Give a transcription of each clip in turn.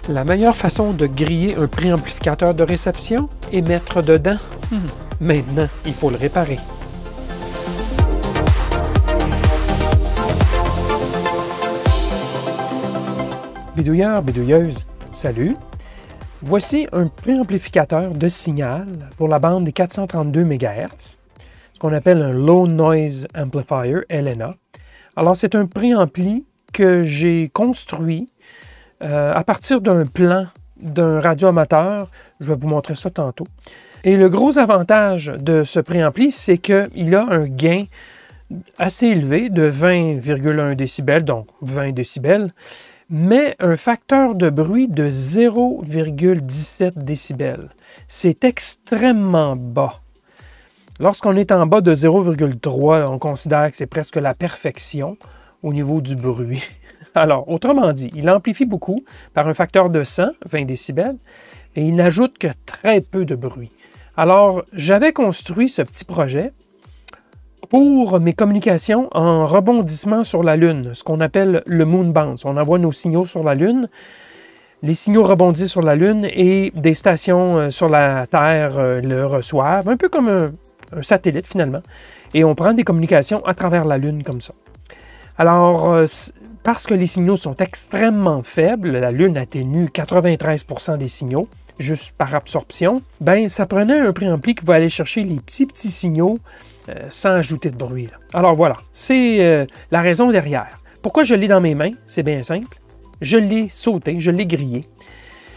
La meilleure façon de griller un préamplificateur de réception est mettre dedans. Maintenant, il faut le réparer. Bidouilleurs, bidouilleuses, salut! Voici un préamplificateur de signal pour la bande des 432 MHz, ce qu'on appelle un Low Noise Amplifier, LNA. Alors, c'est un préampli que j'ai construit à partir d'un plan d'un radioamateur. Je vais vous montrer ça tantôt. Et le gros avantage de ce préampli, c'est qu'il a un gain assez élevé de 20,1 décibels, donc 20 décibels, mais un facteur de bruit de 0,17 décibels. C'est extrêmement bas. Lorsqu'on est en bas de 0,3, on considère que c'est presque la perfection au niveau du bruit. Alors, autrement dit, il amplifie beaucoup par un facteur de 100, 20 décibels, et il n'ajoute que très peu de bruit. Alors, j'avais construit ce petit projet pour mes communications en rebondissement sur la Lune, ce qu'on appelle le Moon Bounce. On envoie nos signaux sur la Lune, les signaux rebondissent sur la Lune et des stations sur la Terre le reçoivent, un peu comme un satellite finalement, et on prend des communications à travers la Lune comme ça. Alors, parce que les signaux sont extrêmement faibles, la Lune atténue 93% des signaux, juste par absorption, ben ça prenait un préampli qui va aller chercher les petits signaux sans ajouter de bruit. Là. Alors voilà, c'est la raison derrière. Pourquoi je l'ai dans mes mains? C'est bien simple. Je l'ai sauté, je l'ai grillé.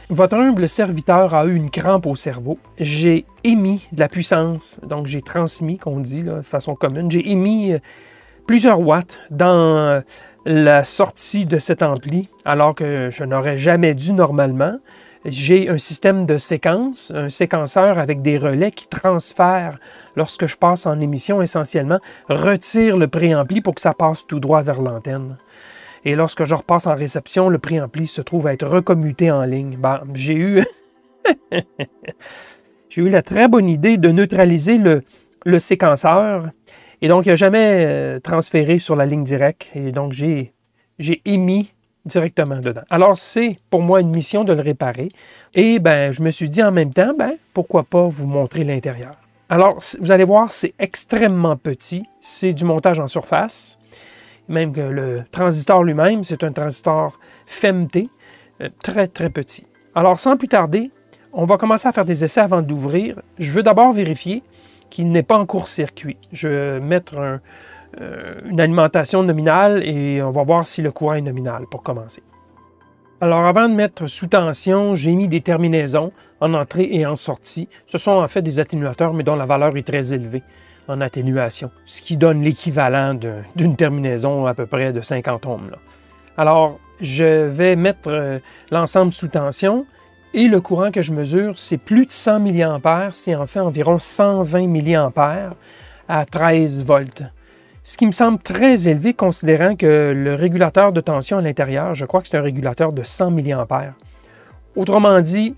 Votre humble serviteur a eu une crampe au cerveau. J'ai émis de la puissance, donc j'ai transmis, qu'on dit là, de façon commune, j'ai émis plusieurs watts dans la sortie de cet ampli, alors que je n'aurais jamais dû normalement. J'ai un système de séquence, un séquenceur avec des relais qui transfèrent, lorsque je passe en émission essentiellement, retire le préampli pour que ça passe tout droit vers l'antenne. Et lorsque je repasse en réception, le préampli se trouve à être recommuté en ligne. Ben, j'ai eu la très bonne idée de neutraliser le séquenceur. Et donc, il n'a jamais transféré sur la ligne directe. Et donc, j'ai émis directement dedans. Alors, c'est pour moi une mission de le réparer. Et ben, je me suis dit en même temps, ben, pourquoi pas vous montrer l'intérieur. Alors, vous allez voir, c'est extrêmement petit. C'est du montage en surface. Même que le transistor lui-même, c'est un transistor FEMT, très, très petit. Alors, sans plus tarder, on va commencer à faire des essais avant d'ouvrir. Je veux d'abord vérifier qu'il n'est pas en court-circuit. Je vais mettre une alimentation nominale et on va voir si le courant est nominal pour commencer. Alors, avant de mettre sous tension, j'ai mis des terminaisons en entrée et en sortie. Ce sont en fait des atténuateurs, mais dont la valeur est très élevée en atténuation, ce qui donne l'équivalent d'une terminaison à peu près de 50 ohms. Là. Alors, je vais mettre l'ensemble sous tension et le courant que je mesure, c'est plus de 100 mA, c'est en fait environ 120 mA à 13 volts. Ce qui me semble très élevé considérant que le régulateur de tension à l'intérieur, je crois que c'est un régulateur de 100 mA. Autrement dit,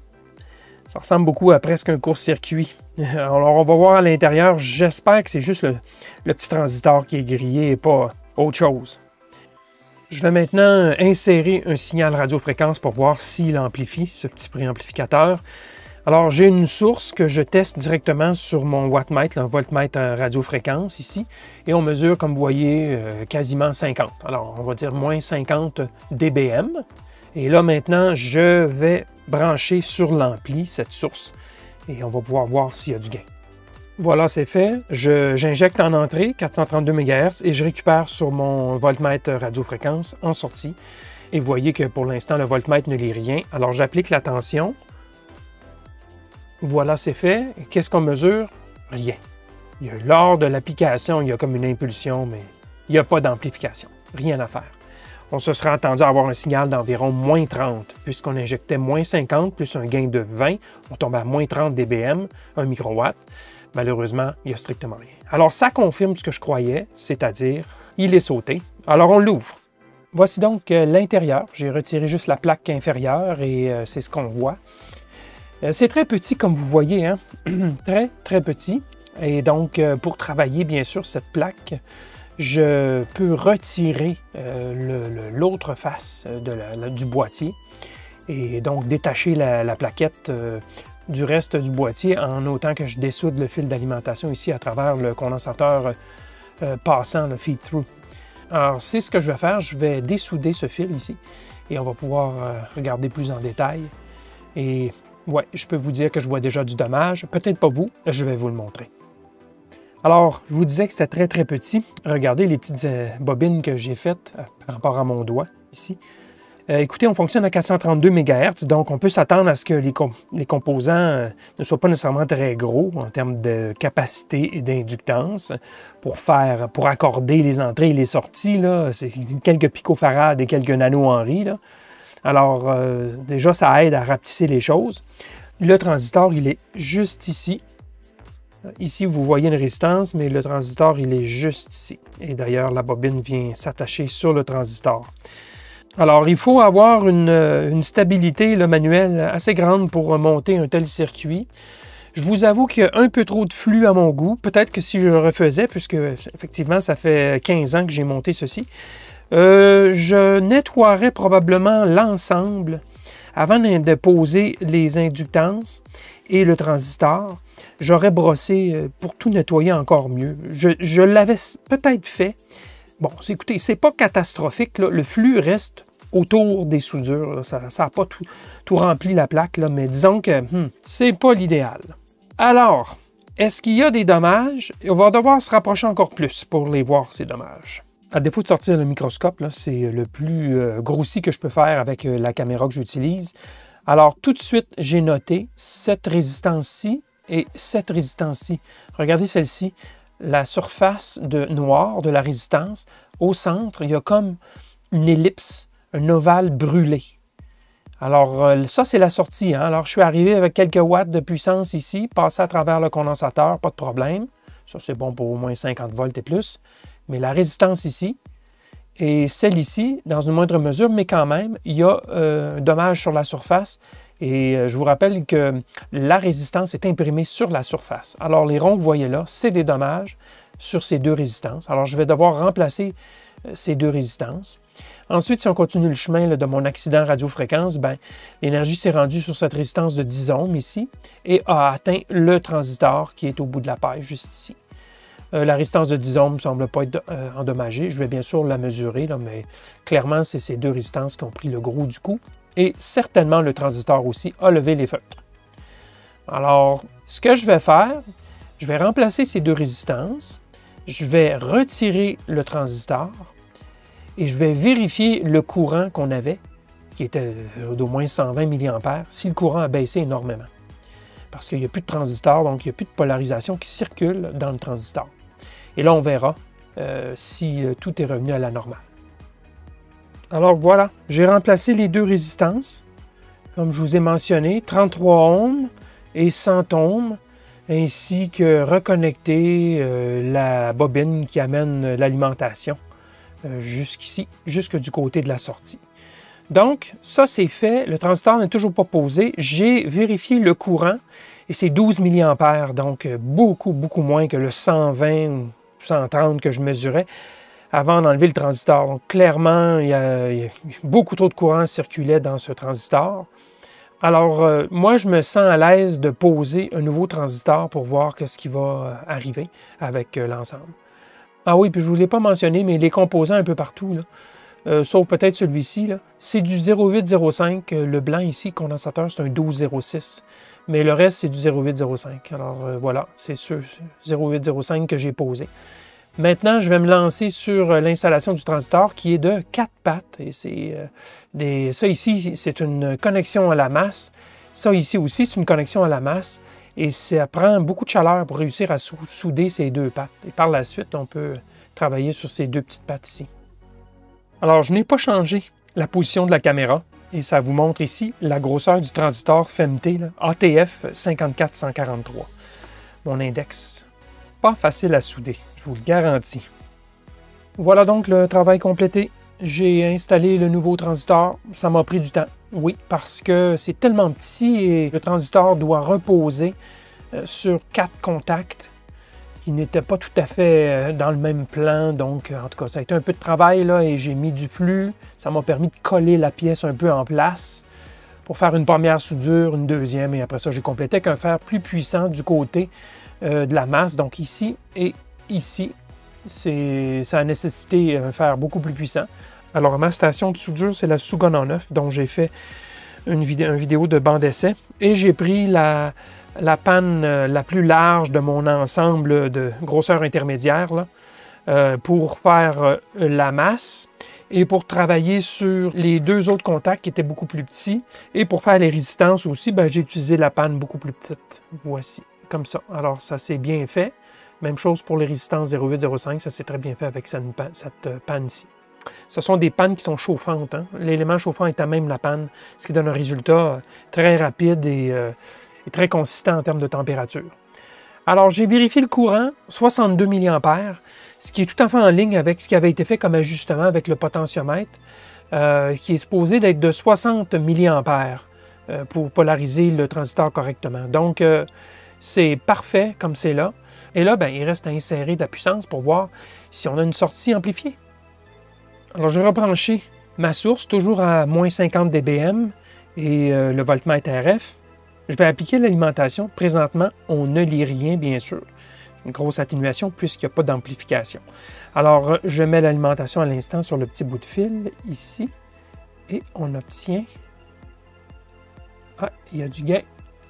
ça ressemble beaucoup à presque un court-circuit. Alors, on va voir à l'intérieur. J'espère que c'est juste le petit transistor qui est grillé et pas autre chose. Je vais maintenant insérer un signal radiofréquence pour voir s'il amplifie, ce petit préamplificateur. Alors, j'ai une source que je teste directement sur mon wattmètre, un voltmètre radiofréquence ici, et on mesure, comme vous voyez, quasiment 50. Alors, on va dire moins 50 dBm. Et là, maintenant, je vais brancher sur l'ampli cette source et on va pouvoir voir s'il y a du gain. Voilà, c'est fait. J'injecte en entrée 432 MHz et je récupère sur mon voltmètre radiofréquence en sortie. Et vous voyez que pour l'instant, le voltmètre ne lit rien. Alors, j'applique la tension. Voilà, c'est fait. Qu'est-ce qu'on mesure? Rien. Lors de l'application, il y a comme une impulsion, mais il n'y a pas d'amplification. Rien à faire. On se serait attendu à avoir un signal d'environ moins 30, puisqu'on injectait moins 50 plus un gain de 20, on tombe à moins 30 dBm, 1 microwatt. Malheureusement, il n'y a strictement rien. Alors, ça confirme ce que je croyais, c'est-à-dire, il est sauté. Alors, on l'ouvre. Voici donc l'intérieur. J'ai retiré juste la plaque inférieure et c'est ce qu'on voit. C'est très petit, comme vous voyez, hein? Très, très petit. Et donc, pour travailler, bien sûr, cette plaque, je peux retirer l'autre face du boîtier et donc détacher la plaquette du reste du boîtier en autant que je dessoude le fil d'alimentation ici à travers le condensateur passant, le feed-through. Alors, c'est ce que je vais faire. Je vais dessouder ce fil ici et on va pouvoir regarder plus en détail. Et ouais, je peux vous dire que je vois déjà du dommage. Peut-être pas vous, je vais vous le montrer. Alors, je vous disais que c'était très, très petit. Regardez les petites bobines que j'ai faites par rapport à mon doigt ici. Écoutez, on fonctionne à 432 MHz, donc on peut s'attendre à ce que les composants ne soient pas nécessairement très gros en termes de capacité et d'inductance pour accorder les entrées et les sorties. C'est quelques picofarades et quelques nano-henry. Alors, déjà, ça aide à rapetisser les choses. Le transistor, il est juste ici. Ici, vous voyez une résistance, mais le transistor, il est juste ici. Et d'ailleurs, la bobine vient s'attacher sur le transistor. Alors, il faut avoir une stabilité manuelle assez grande pour monter un tel circuit. Je vous avoue qu'il y a un peu trop de flux à mon goût. Peut-être que si je le refaisais, puisque effectivement, ça fait 15 ans que j'ai monté ceci, je nettoierais probablement l'ensemble avant de poser les inductances et le transistor. J'aurais brossé pour tout nettoyer encore mieux. Je l'avais peut-être fait. Bon, écoutez, c'est pas catastrophique. Le flux reste autour des soudures. Là. Ça n'a pas tout rempli la plaque, là, mais disons que c'est pas l'idéal. Alors, est-ce qu'il y a des dommages? On va devoir se rapprocher encore plus pour les voir, ces dommages. À défaut de sortir le microscope, c'est le plus grossi que je peux faire avec la caméra que j'utilise. Alors, tout de suite, j'ai noté cette résistance-ci et cette résistance-ci. Regardez celle-ci. La surface noire de la résistance, au centre, il y a comme une ellipse, un ovale brûlé. Alors, ça, c'est la sortie. Hein? Alors, je suis arrivé avec quelques watts de puissance ici, passé à travers le condensateur, pas de problème. Ça, c'est bon pour au moins 50 volts et plus. Mais la résistance ici et celle ici, dans une moindre mesure, mais quand même, il y a un dommage sur la surface. Et je vous rappelle que la résistance est imprimée sur la surface. Alors, les ronds que vous voyez là, c'est des dommages sur ces deux résistances. Alors, je vais devoir remplacer ces deux résistances. Ensuite, si on continue le chemin de mon accident radiofréquence, l'énergie s'est rendue sur cette résistance de 10 ohms ici et a atteint le transistor qui est au bout de la paille, juste ici. La résistance de 10 ohms ne semble pas être endommagée. Je vais bien sûr la mesurer, mais clairement, c'est ces deux résistances qui ont pris le gros du coup. Et certainement, le transistor aussi a levé les feutres. Alors, ce que je vais faire, je vais remplacer ces deux résistances. Je vais retirer le transistor et je vais vérifier le courant qu'on avait, qui était d'au moins 120 mA, si le courant a baissé énormément. Parce qu'il n'y a plus de transistor, donc il n'y a plus de polarisation qui circule dans le transistor. Et là, on verra si tout est revenu à la normale. Alors voilà, j'ai remplacé les deux résistances, comme je vous ai mentionné, 33 ohms et 100 ohms, ainsi que reconnecter la bobine qui amène l'alimentation jusqu'ici, jusque du côté de la sortie. Donc, ça c'est fait, le transistor n'est toujours pas posé, j'ai vérifié le courant et c'est 12 mA, donc beaucoup, beaucoup moins que le 120 ou 130 que je mesurais avant d'enlever le transistor. Donc, clairement, il y a beaucoup trop de courant circulait dans ce transistor. Alors, moi, je me sens à l'aise de poser un nouveau transistor pour voir ce qui va arriver avec l'ensemble. Ah oui, puis je ne vous l'ai pas mentionné, mais les composants un peu partout, là, sauf peut-être celui-ci, c'est du 0805. Le blanc ici, condensateur, c'est un 1206. Mais le reste, c'est du 0805. Alors voilà, c'est ce 0805 que j'ai posé. Maintenant, je vais me lancer sur l'installation du transistor qui est de 4 pattes. Et ça ici, c'est une connexion à la masse. Ça ici aussi, c'est une connexion à la masse. Et ça prend beaucoup de chaleur pour réussir à souder ces deux pattes. Et par la suite, on peut travailler sur ces deux petites pattes ici. Alors, je n'ai pas changé la position de la caméra. Et ça vous montre ici la grosseur du transistor FEMT, là, ATF 54143. Mon index. Pas facile à souder, je vous le garantis. Voilà donc le travail complété. J'ai installé le nouveau transistor. Ça m'a pris du temps. Oui, parce que c'est tellement petit et le transistor doit reposer sur 4 contacts qui n'étaient pas tout à fait dans le même plan. Donc, en tout cas, ça a été un peu de travail là, et j'ai mis du flux. Ça m'a permis de coller la pièce un peu en place pour faire une première soudure, une deuxième, et après ça, j'ai complété avec un fer plus puissant du côté de la masse. Donc ici et ici, ça a nécessité un fer beaucoup plus puissant. Alors, ma station de soudure, c'est la Sougon en 9, dont j'ai fait une vidéo de banc d'essai. Et j'ai pris la panne la plus large de mon ensemble de grosseur intermédiaire là, pour faire la masse et pour travailler sur les deux autres contacts qui étaient beaucoup plus petits. Et pour faire les résistances aussi, ben, j'ai utilisé la panne beaucoup plus petite. Voici, comme ça. Alors, ça s'est bien fait. Même chose pour les résistances 0,8-0,5, ça s'est très bien fait avec cette panne-ci. Ce sont des pannes qui sont chauffantes. Hein? L'élément chauffant est à même la panne, ce qui donne un résultat très rapide et très consistant en termes de température. Alors, j'ai vérifié le courant, 62 mA, ce qui est tout à fait en ligne avec ce qui avait été fait comme ajustement avec le potentiomètre, qui est supposé d'être de 60 mA pour polariser le transistor correctement. Donc, c'est parfait comme c'est là. Et là, ben, il reste à insérer de la puissance pour voir si on a une sortie amplifiée. Alors, je vais rebrancher ma source, toujours à moins 50 dBm, et le voltmètre RF. Je vais appliquer l'alimentation. Présentement, on ne lit rien, bien sûr. Une grosse atténuation puisqu'il n'y a pas d'amplification. Alors, je mets l'alimentation à l'instant sur le petit bout de fil, ici, et on obtient... Ah, il y a du gain.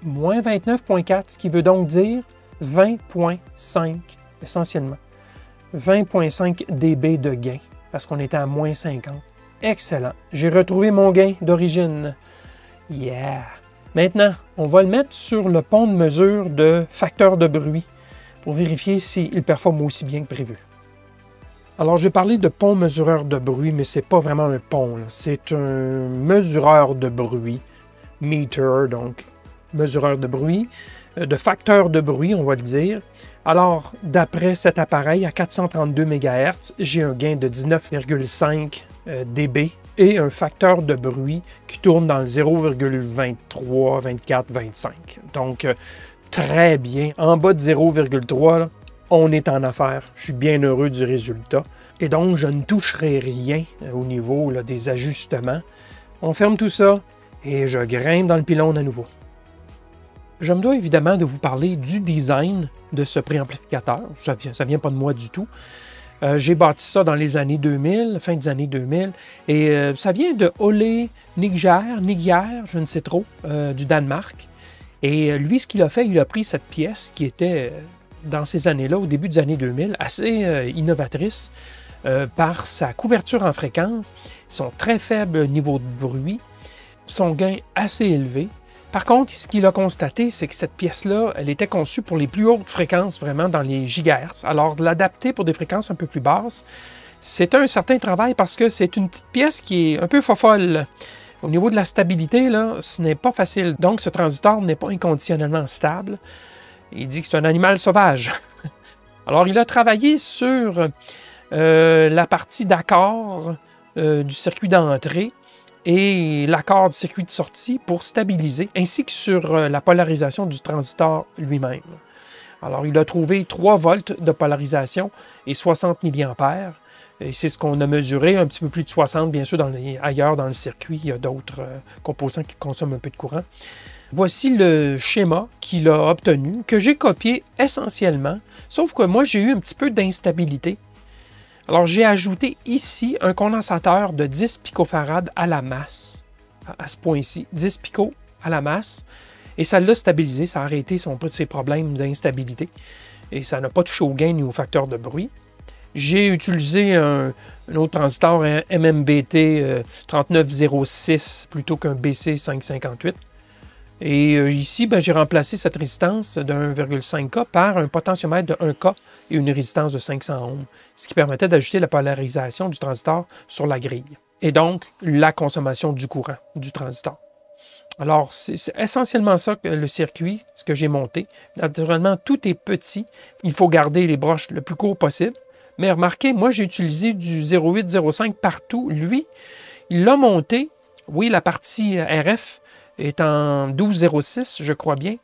Moins 29,4, ce qui veut donc dire 20,5 essentiellement. 20,5 dB de gain, parce qu'on était à moins 50. Excellent. J'ai retrouvé mon gain d'origine. Yeah! Maintenant, on va le mettre sur le pont de mesure de facteur de bruit pour vérifier s'il performe aussi bien que prévu. Alors, j'ai parlé de pont mesureur de bruit, mais ce n'est pas vraiment un pont. C'est un mesureur de bruit, meter, donc mesureur de bruit, de facteur de bruit, on va le dire. Alors, d'après cet appareil à 432 MHz, j'ai un gain de 19,5 dB et un facteur de bruit qui tourne dans le 0,23, 24, 25. Donc, très bien. En bas de 0,3, on est en affaire. Je suis bien heureux du résultat. Et donc, je ne toucherai rien au niveau là, des ajustements. On ferme tout ça et je grimpe dans le pylône à nouveau. Je me dois évidemment de vous parler du design de ce préamplificateur. Ça vient pas de moi du tout. J'ai bâti ça dans les années 2000, fin des années 2000, et ça vient de Ole Nigger, je ne sais trop, du Danemark. Et lui, ce qu'il a fait, il a pris cette pièce qui était, dans ces années-là, au début des années 2000, assez innovatrice par sa couverture en fréquence, son très faible niveau de bruit, son gain assez élevé. Par contre, ce qu'il a constaté, c'est que cette pièce-là, elle était conçue pour les plus hautes fréquences, vraiment dans les gigahertz. Alors, de l'adapter pour des fréquences un peu plus basses, c'est un certain travail parce que c'est une petite pièce qui est un peu fofolle. Au niveau de la stabilité, là, ce n'est pas facile. Donc, ce transistor n'est pas inconditionnellement stable. Il dit que c'est un animal sauvage. Alors, il a travaillé sur la partie d'accord du circuit d'entrée et l'accord du circuit de sortie pour stabiliser, ainsi que sur la polarisation du transistor lui-même. Alors, il a trouvé 3 volts de polarisation et 60 mA. Et c'est ce qu'on a mesuré, un petit peu plus de 60, bien sûr, ailleurs dans le circuit. Il y a d'autres composants qui consomment un peu de courant. Voici le schéma qu'il a obtenu, que j'ai copié essentiellement, sauf que moi, j'ai eu un petit peu d'instabilité. Alors, j'ai ajouté ici un condensateur de 10 picofarad à la masse, à ce point-ci, 10 pico à la masse, et ça l'a stabilisé, ça a arrêté ses problèmes d'instabilité, et ça n'a pas touché au gain ni au facteur de bruit. J'ai utilisé un autre transistor, un MMBT 3906 plutôt qu'un BC 558. Et ici, ben, j'ai remplacé cette résistance de 1,5K par un potentiomètre de 1K et une résistance de 500 ohms, ce qui permettait d'ajuster la polarisation du transistor sur la grille, et donc la consommation du courant du transistor. Alors, c'est essentiellement ça que le circuit, ce que j'ai monté. Naturellement, tout est petit. Il faut garder les broches le plus court possible. Mais remarquez, moi, j'ai utilisé du 0,8-0,5 partout. Lui, il l'a monté. Oui, la partie RF est en 12,06, je crois bien.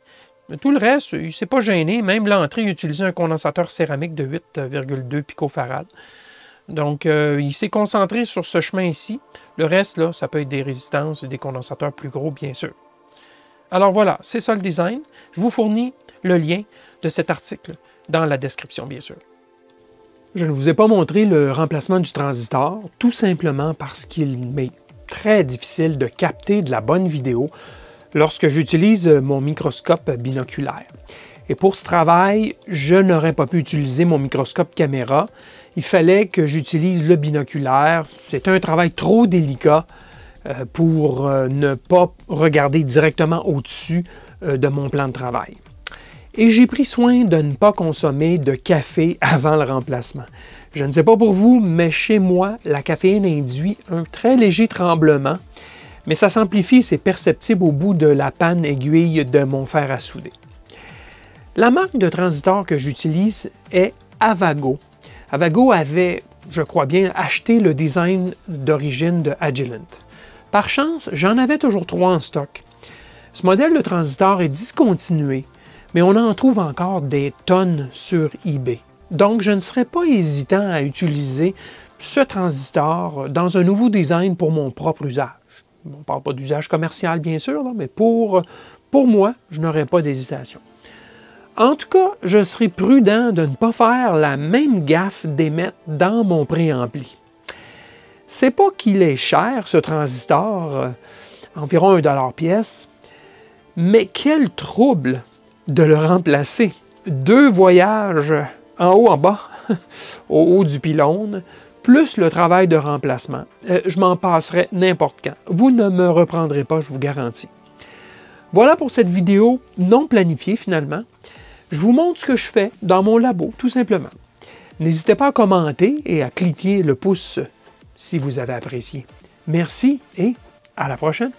Mais tout le reste, il ne s'est pas gêné. Même l'entrée, il a utilisé un condensateur céramique de 8,2 picofarad. Donc, il s'est concentré sur ce chemin ici. Le reste, là, ça peut être des résistances et des condensateurs plus gros, bien sûr. Alors voilà, c'est ça le design. Je vous fournis le lien de cet article dans la description, bien sûr. Je ne vous ai pas montré le remplacement du transistor, tout simplement parce qu'il m'est très difficile de capter de la bonne vidéo lorsque j'utilise mon microscope binoculaire. Et pour ce travail, je n'aurais pas pu utiliser mon microscope caméra. Il fallait que j'utilise le binoculaire. C'est un travail trop délicat pour ne pas regarder directement au-dessus de mon plan de travail. Et j'ai pris soin de ne pas consommer de café avant le remplacement. Je ne sais pas pour vous, mais chez moi, la caféine induit un très léger tremblement, mais ça s'amplifie et c'est perceptible au bout de la panne aiguille de mon fer à souder. La marque de transistor que j'utilise est Avago. Avago avait, je crois bien, acheté le design d'origine de Agilent. Par chance, j'en avais toujours 3 en stock. Ce modèle de transistor est discontinué, mais on en trouve encore des tonnes sur eBay. Donc, je ne serais pas hésitant à utiliser ce transistor dans un nouveau design pour mon propre usage. On ne parle pas d'usage commercial, bien sûr, là, mais pour moi, je n'aurais pas d'hésitation. En tout cas, je serai prudent de ne pas faire la même gaffe d'émettre dans mon préampli. C'est pas qu'il est cher, ce transistor, environ 1$ pièce, mais quel trouble de le remplacer. 2 voyages en haut, en bas, au haut du pylône, plus le travail de remplacement. Je m'en passerai n'importe quand. Vous ne me reprendrez pas, je vous garantis. Voilà pour cette vidéo non planifiée finalement. Je vous montre ce que je fais dans mon labo, tout simplement. N'hésitez pas à commenter et à cliquer le pouce si vous avez apprécié. Merci et à la prochaine!